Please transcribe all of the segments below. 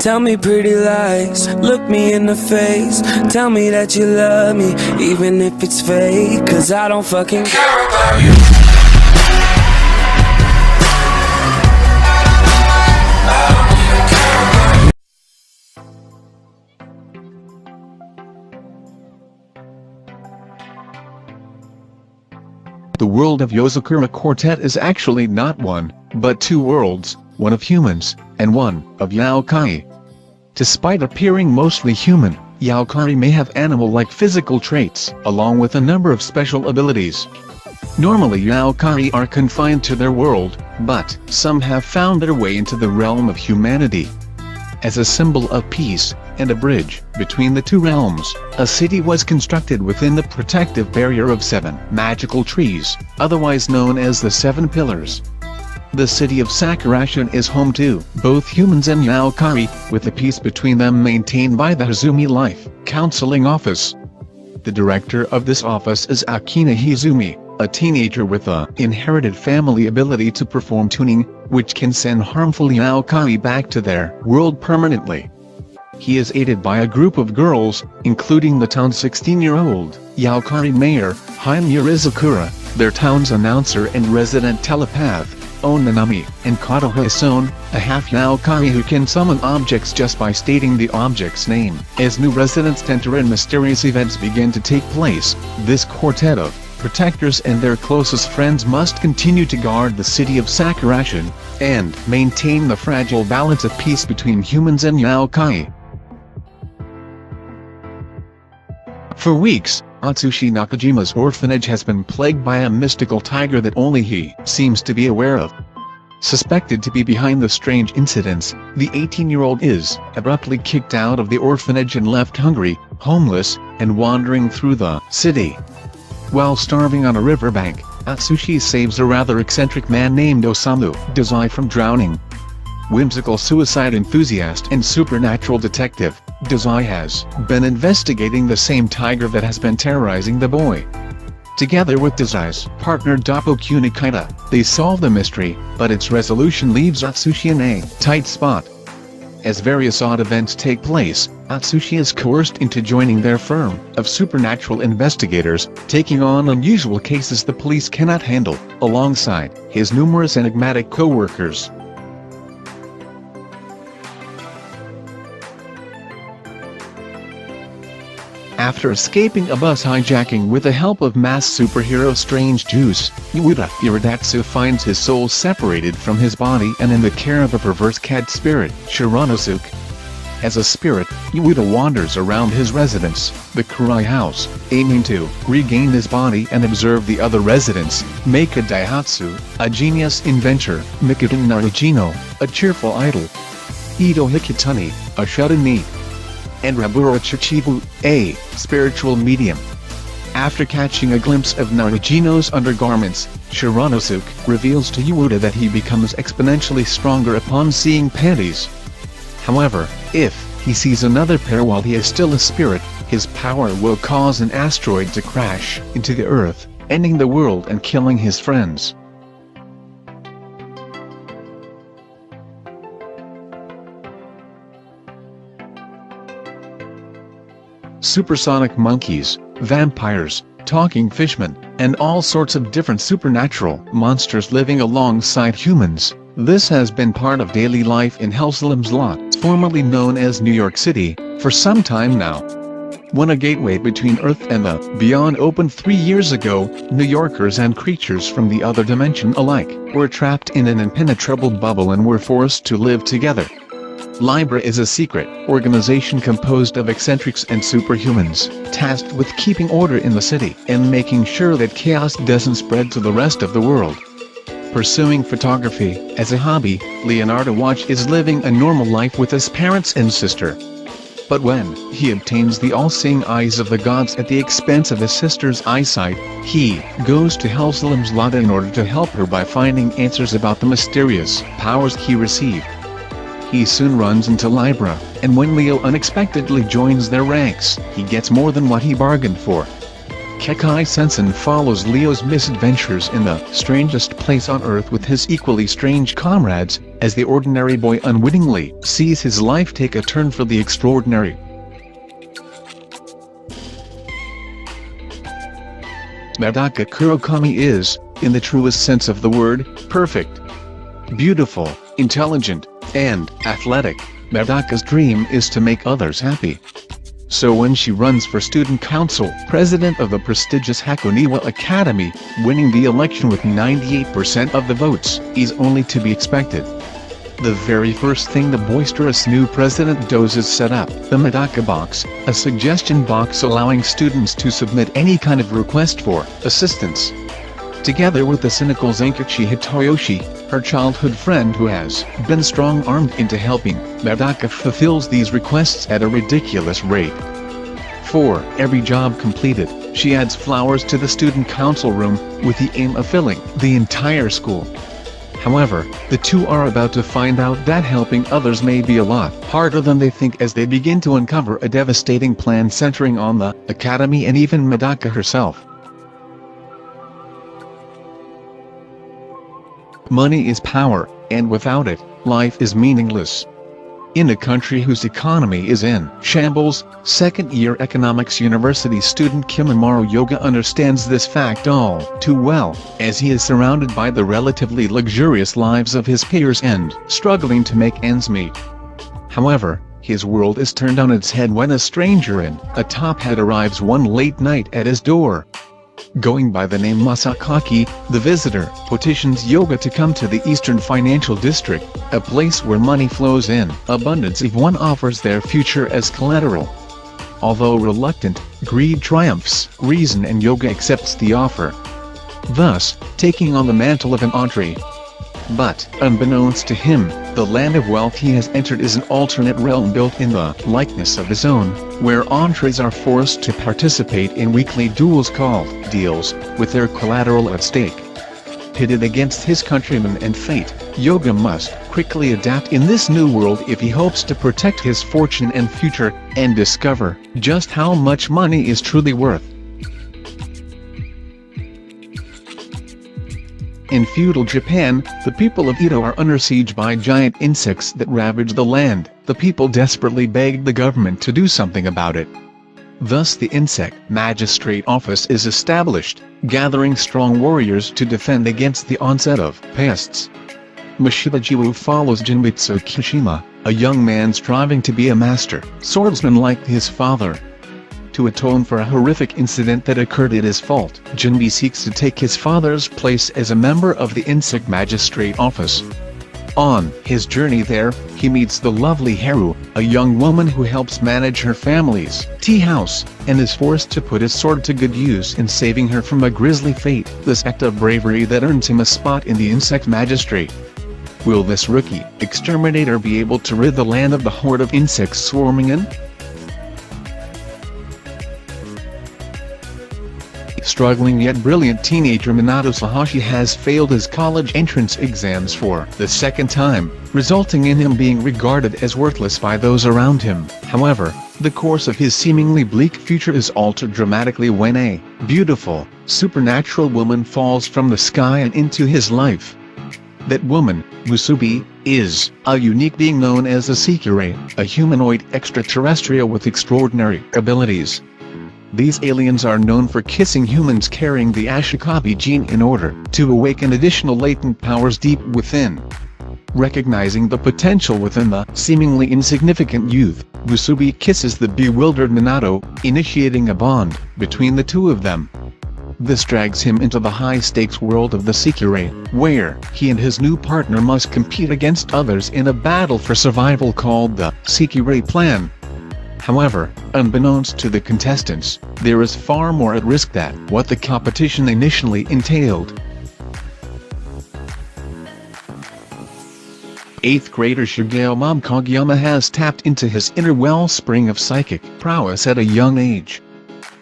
Tell me pretty lies, look me in the face. Tell me that you love me, even if it's fake. Cause I don't fucking care about you. The world of Yozakura Quartet is actually not one, but two worlds, one of humans, and one of Yaokai. Despite appearing mostly human, Yaokai may have animal-like physical traits, along with a number of special abilities. Normally Yaokai are confined to their world, but some have found their way into the realm of humanity. As a symbol of peace, and a bridge between the two realms, a city was constructed within the protective barrier of 7 magical trees, otherwise known as the 7 Pillars. The city of Sakurashin is home to both humans and Yaokai, with the peace between them maintained by the Hazumi Life Counseling Office. The director of this office is Akina Hizumi, a teenager with a inherited family ability to perform tuning, which can send harmful Yaokai back to their world permanently. He is aided by a group of girls, including the town's 16-year-old Yaokai mayor, Haim Yurizakura, their town's announcer and resident telepath, Onanami, and Kato Hisone, a half-Yaokai who can summon objects just by stating the object's name. As new residents enter and mysterious events begin to take place, this quartet of protectors and their closest friends must continue to guard the city of Sakurashin, and maintain the fragile balance of peace between humans and Yaokai. For weeks, Atsushi Nakajima's orphanage has been plagued by a mystical tiger that only he seems to be aware of. Suspected to be behind the strange incidents, the 18-year-old is abruptly kicked out of the orphanage and left hungry, homeless, and wandering through the city. While starving on a riverbank, Atsushi saves a rather eccentric man named Osamu Dazai from drowning. Whimsical suicide enthusiast and supernatural detective, Dazai has been investigating the same tiger that has been terrorizing the boy. Together with Dazai's partner Doppo Kunikita, they solve the mystery, but its resolution leaves Atsushi in a tight spot. As various odd events take place, Atsushi is coerced into joining their firm of supernatural investigators, taking on unusual cases the police cannot handle, alongside his numerous enigmatic co-workers. After escaping a bus hijacking with the help of mass superhero Strange Juice, Yuta Iradatsu finds his soul separated from his body and in the care of a perverse cat spirit, Shiranosuke. As a spirit, Yuta wanders around his residence, the Kurai House, aiming to regain his body and observe the other residents, Meika Daihatsu, a genius inventor, Mikuten Narujino, a cheerful idol, Ito Hikitani, a shut-in and Raburo Chichibu, a spiritual medium. After catching a glimpse of Narujino's undergarments, Shiranosuke reveals to Yuta that he becomes exponentially stronger upon seeing panties. However, if he sees another pair while he is still a spirit, his power will cause an asteroid to crash into the Earth, ending the world and killing his friends. Supersonic monkeys, vampires, talking fishmen, and all sorts of different supernatural monsters living alongside humans. This has been part of daily life in Hellsalem's Lot, formerly known as New York City, for some time now. When a gateway between Earth and the beyond opened 3 years ago, New Yorkers and creatures from the other dimension alike were trapped in an impenetrable bubble and were forced to live together. Libra is a secret organization composed of eccentrics and superhumans, tasked with keeping order in the city and making sure that chaos doesn't spread to the rest of the world. Pursuing photography as a hobby, Leonardo Watch is living a normal life with his parents and sister. But when he obtains the all-seeing eyes of the gods at the expense of his sister's eyesight, he goes to Hellsalem's Lot in order to help her by finding answers about the mysterious powers he received. He soon runs into Libra, and when Leo unexpectedly joins their ranks, he gets more than what he bargained for. Kekai Sensen follows Leo's misadventures in the strangest place on Earth with his equally strange comrades, as the ordinary boy unwittingly sees his life take a turn for the extraordinary. Madoka Kurokami is, in the truest sense of the word, perfect. Beautiful, intelligent, and athletic. Madoka's dream is to make others happy. So when she runs for student council president of the prestigious Hakoniwa Academy, winning the election with 98% of the votes is only to be expected. The very first thing the boisterous new president does is set up the Madoka Box, a suggestion box allowing students to submit any kind of request for assistance. Together with the cynical Zenkichi Hitoyoshi, her childhood friend who has been strong-armed into helping, Madoka fulfills these requests at a ridiculous rate. For every job completed, she adds flowers to the student council room, with the aim of filling the entire school. However, the two are about to find out that helping others may be a lot harder than they think as they begin to uncover a devastating plan centering on the academy and even Madoka herself. Money is power, and without it, life is meaningless. In a country whose economy is in shambles, second-year economics university student Kimimaro Yoga understands this fact all too well, as he is surrounded by the relatively luxurious lives of his peers and struggling to make ends meet. However, his world is turned on its head when a stranger in a top hat arrives one late night at his door. Going by the name Masakaki, the visitor petitions Yoga to come to the Eastern Financial District, a place where money flows in abundance if one offers their future as collateral. Although reluctant, greed triumphs reason and Yoga accepts the offer, thus taking on the mantle of an entree. But, unbeknownst to him, the land of wealth he has entered is an alternate realm built in the likeness of his own, where entrees are forced to participate in weekly duels called deals, with their collateral at stake. Pitted against his countrymen and fate, Yoga must quickly adapt in this new world if he hopes to protect his fortune and future, and discover just how much money is truly worth. In feudal Japan, the people of Edo are under siege by giant insects that ravage the land. The people desperately begged the government to do something about it. Thus the insect magistrate office is established, gathering strong warriors to defend against the onset of pests. Mashidajiwu follows Jinbitsu Kishima, a young man striving to be a master swordsman like his father. To atone for a horrific incident that occurred at his fault, Jinbi seeks to take his father's place as a member of the Insect Magistrate Office. On his journey there, he meets the lovely Haru, a young woman who helps manage her family's tea house, and is forced to put his sword to good use in saving her from a grisly fate, this act of bravery that earns him a spot in the Insect Magistrate. Will this rookie exterminator be able to rid the land of the horde of insects swarming in? Struggling yet brilliant teenager Minato Sahashi has failed his college entrance exams for the second time, resulting in him being regarded as worthless by those around him. However, the course of his seemingly bleak future is altered dramatically when a beautiful, supernatural woman falls from the sky and into his life. That woman, Musubi, is a unique being known as a Sekirei, a humanoid extraterrestrial with extraordinary abilities. These aliens are known for kissing humans carrying the Ashikabi gene in order to awaken additional latent powers deep within. Recognizing the potential within the seemingly insignificant youth, Musubi kisses the bewildered Minato, initiating a bond between the two of them. This drags him into the high-stakes world of the Sekirei, where he and his new partner must compete against others in a battle for survival called the Sekirei Plan. However, unbeknownst to the contestants, there is far more at risk than what the competition initially entailed. 8th grader Shigeo Mob Kageyama has tapped into his inner wellspring of psychic prowess at a young age.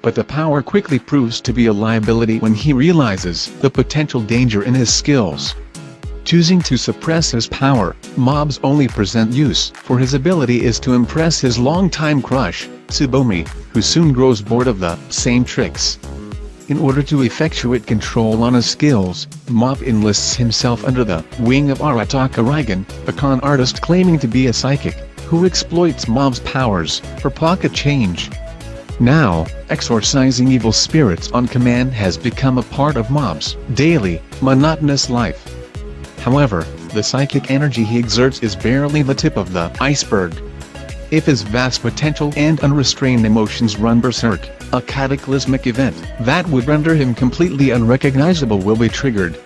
But the power quickly proves to be a liability when he realizes the potential danger in his skills. Choosing to suppress his power, Mob's only present use for his ability is to impress his longtime crush, Tsubomi, who soon grows bored of the same tricks. In order to effectuate control on his skills, Mob enlists himself under the wing of Arataka Raigan, a con artist claiming to be a psychic, who exploits Mob's powers for pocket change. Now, exorcising evil spirits on command has become a part of Mob's daily, monotonous life. However, the psychic energy he exerts is barely the tip of the iceberg. If his vast potential and unrestrained emotions run berserk, a cataclysmic event that would render him completely unrecognizable will be triggered.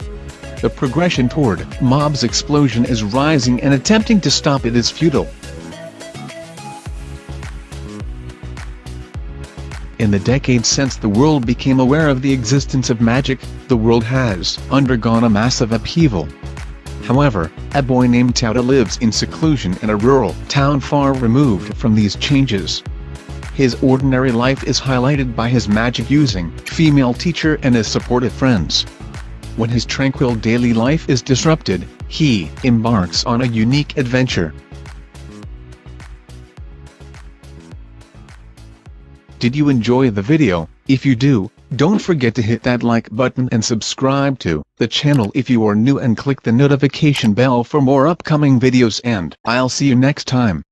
The progression toward Mob's explosion is rising, and attempting to stop it is futile. In the decades since the world became aware of the existence of magic, the world has undergone a massive upheaval. However, a boy named Tauta lives in seclusion in a rural town far removed from these changes. His ordinary life is highlighted by his magic-using female teacher and his supportive friends. When his tranquil daily life is disrupted, he embarks on a unique adventure. Did you enjoy the video? If you do, don't forget to hit that like button and subscribe to the channel if you are new, and click the notification bell for more upcoming videos, and I'll see you next time.